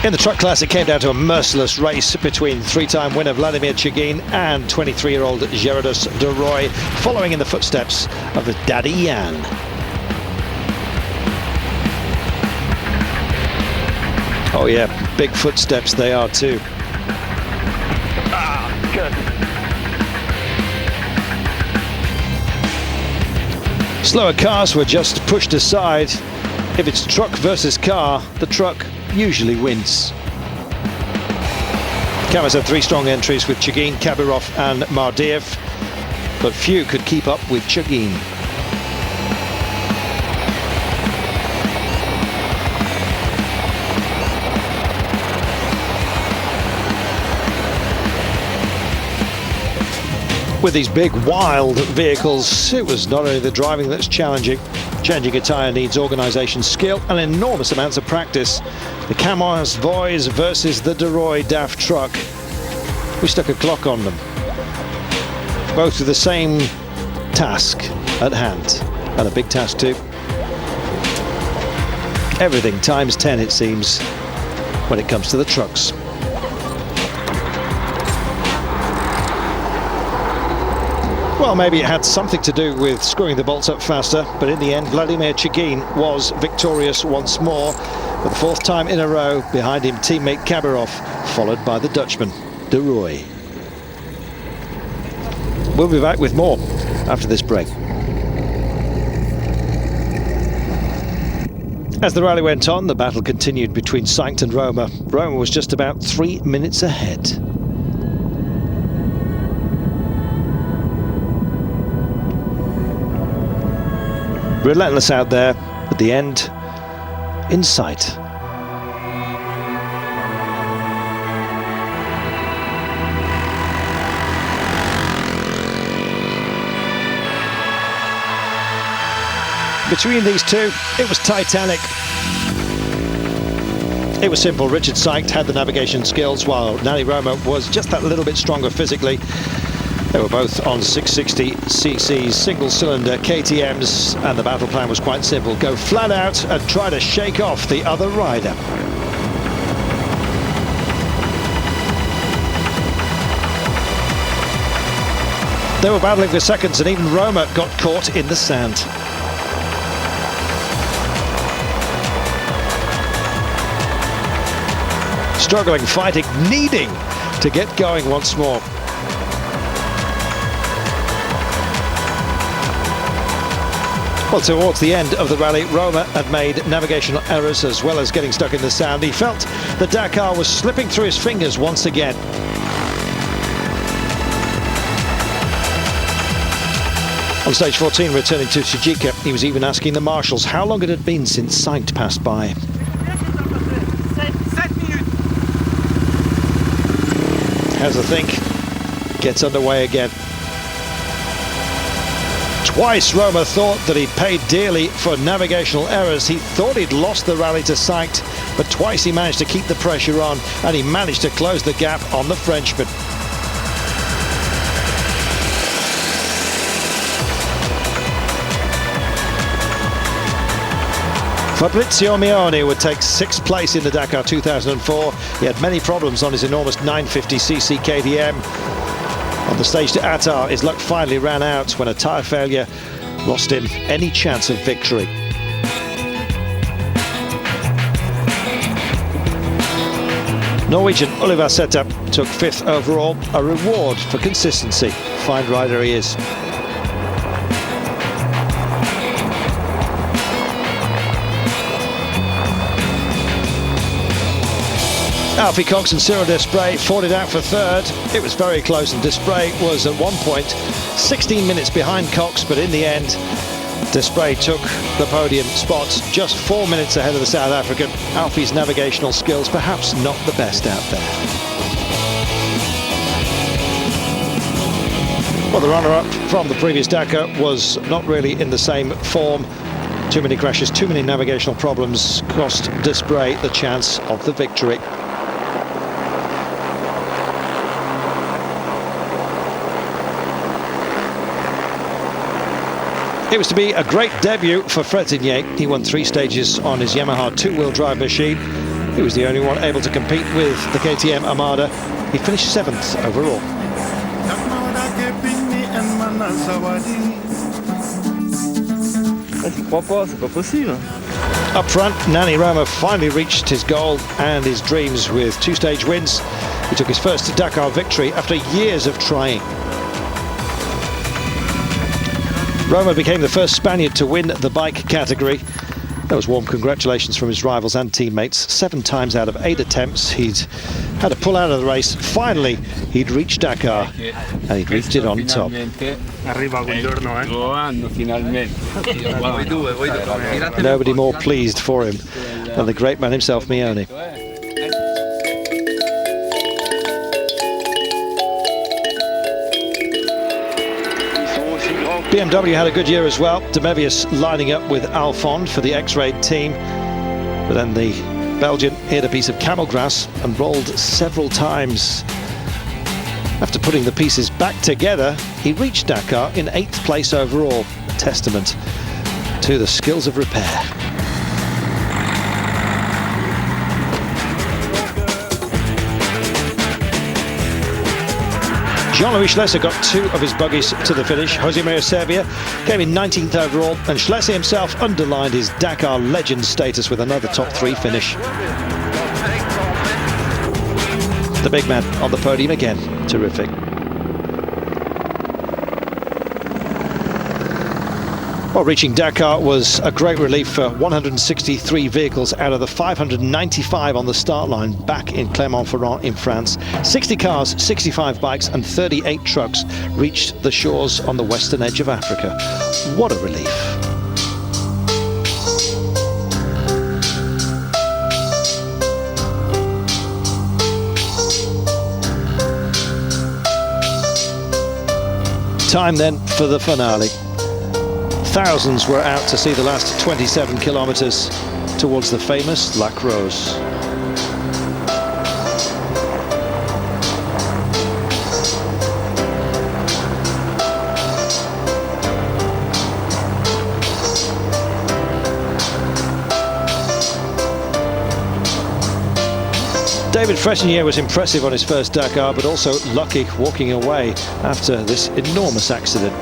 In the truck class, it came down to a merciless race between three-time winner Vladimir Chagin and 23-year-old Gerardus de Roy, following in the footsteps of the Daddy Jan. Oh yeah, big footsteps they are too. Good. Slower cars were just pushed aside. If it's truck versus car, the truck usually wins. Cameras had three strong entries with Chagin, Kabirov and Mardiev, but few could keep up with Chagin. With these big, wild vehicles, it was not only the driving that's challenging. Changing a tyre needs organisation, skill and enormous amounts of practice. The Camões Boys versus the de Roy DAF truck. We stuck a clock on them. Both with the same task at hand, and a big task too. Everything times 10 it seems when it comes to the trucks. Well, maybe it had something to do with screwing the bolts up faster, but in the end, Vladimir Chagin was victorious once more, for the fourth time in a row. Behind him, teammate Kabirov, followed by the Dutchman, de Roy. We'll be back with more after this break. As the rally went on, the battle continued between Sainct and Roma. Roma was just about 3 minutes ahead. Relentless out there, but the end in sight. Between these two, it was titanic. It was simple. Richard Sainct had the navigation skills, while Nani Roma was just that little bit stronger physically. They were both on 660cc single-cylinder KTMs, and the battle plan was quite simple. Go flat out and try to shake off the other rider. They were battling for seconds, and even Roma got caught in the sand. Struggling, fighting, needing to get going once more. Well, towards the end of the rally, Roma had made navigational errors as well as getting stuck in the sand. He felt the Dakar was slipping through his fingers once again. On stage 14, returning to Suzuka, he was even asking the marshals how long it had been since Sainct passed by. Has a think, gets underway again. Twice Roma thought that he'd paid dearly for navigational errors. He thought he'd lost the rally to Sainct, but twice he managed to keep the pressure on, and he managed to close the gap on the Frenchman. Fabrizio Mione would take 6th place in the Dakar 2004. He had many problems on his enormous 950cc KTM. On the stage to Attar, his luck finally ran out when a tyre failure lost him any chance of victory. Norwegian Oliver Setup took 5th overall, a reward for consistency. Fine rider he is. Alfie Cox and Cyril Desprez fought it out for 3rd. It was very close, and Desprez was at one point 16 minutes behind Cox, but in the end, Desprez took the podium spot just 4 minutes ahead of the South African. Alfie's navigational skills perhaps not the best out there. Well, the runner-up from the previous Dakar was not really in the same form. Too many crashes, too many navigational problems cost Desprez the chance of the victory. It was to be a great debut for Frétinier. He won 3 stages on his Yamaha 2-wheel drive machine. He was the only one able to compete with the KTM Armada. He finished 7th overall. Up front, Nani Roma finally reached his goal and his dreams with 2 stage wins. He took his first Dakar victory after years of trying. Roma became the first Spaniard to win the bike category. There was warm congratulations from his rivals and teammates. 7 times out of 8 attempts, he'd had to pull out of the race. Finally, he'd reached Dakar, and he'd reached it on top. Nobody more pleased for him than the great man himself, Mione. BMW had a good year as well. Demevius lining up with Alphond for the X-Raid team. But then the Belgian hit a piece of camel grass and rolled several times. After putting the pieces back together, he reached Dakar in 8th place overall. A testament to the skills of repair. Jean-Louis Schlesser got 2 of his buggies to the finish. Jose Maria Serbia came in 19th overall, and Schlesser himself underlined his Dakar legend status with another top 3 finish. The big man on the podium again. Terrific. Well, reaching Dakar was a great relief for 163 vehicles out of the 595 on the start line back in Clermont-Ferrand in France. 60 cars, 65 bikes and 38 trucks reached the shores on the western edge of Africa. What a relief. Time then for the finale. Thousands were out to see the last 27 kilometers towards the famous Lac Rose. David Fresnier was impressive on his first Dakar, but also lucky walking away after this enormous accident.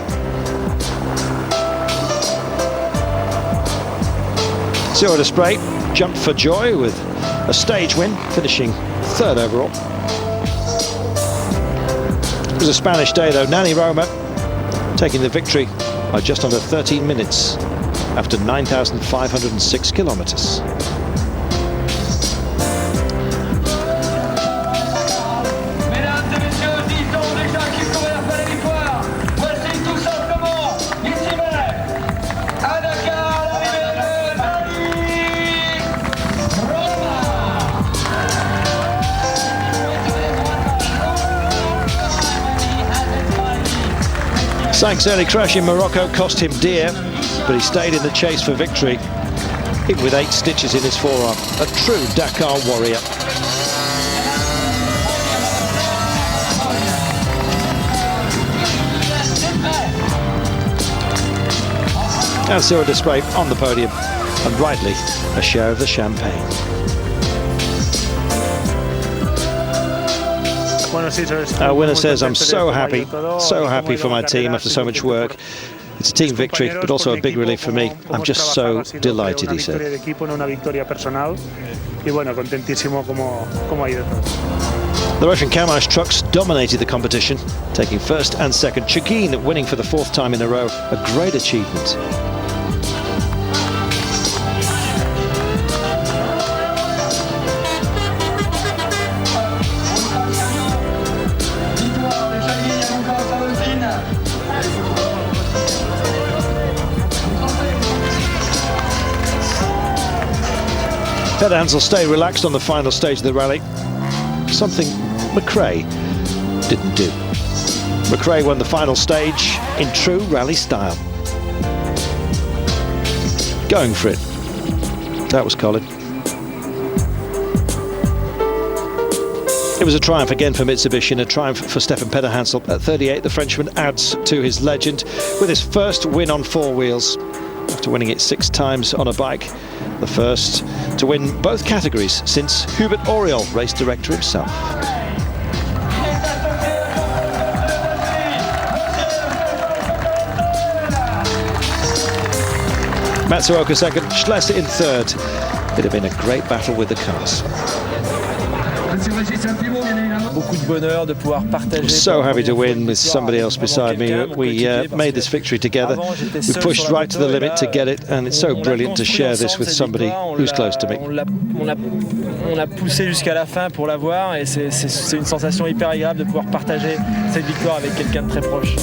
Cyril Desprez jumped for joy with a stage win, finishing 3rd overall. It was a Spanish day though. Nani Roma taking the victory by just under 13 minutes after 9,506 kilometers. Sank's early crash in Morocco cost him dear, but he stayed in the chase for victory, even with 8 stitches in his forearm. A true Dakar warrior. And Cyril Desprez on the podium, and rightly a share of the champagne. Our winner says, "I'm so happy for my team after so much work. It's a team victory, but also a big relief for me. I'm just so delighted," he said. The Russian Kamaz trucks dominated the competition, taking 1st and 2nd. Chagin winning for the 4th time in a row, a great achievement. Pedans will stay relaxed on the final stage of the rally, something McRae didn't do. McRae won the final stage in true rally style. Going for it. That was Colin. It was a triumph again for Mitsubishi and a triumph for Stefan Pederhansel. At 38, the Frenchman adds to his legend with his first win on 4 wheels. after winning it 6 times on a bike. The first to win both categories since Hubert Auriol, race director himself. Matsuoka second, Schlesser in third. It had been a great battle with the cars. I'm so happy to win with somebody else beside me. We made this victory together. We pushed right to the limit to get it, and it's so brilliant to share this with somebody who's close to me. On a poussé jusqu'à la fin pour l'avoir, et c'est une sensation hyper agréable de pouvoir partager cette victoire avec quelqu'un de très proche.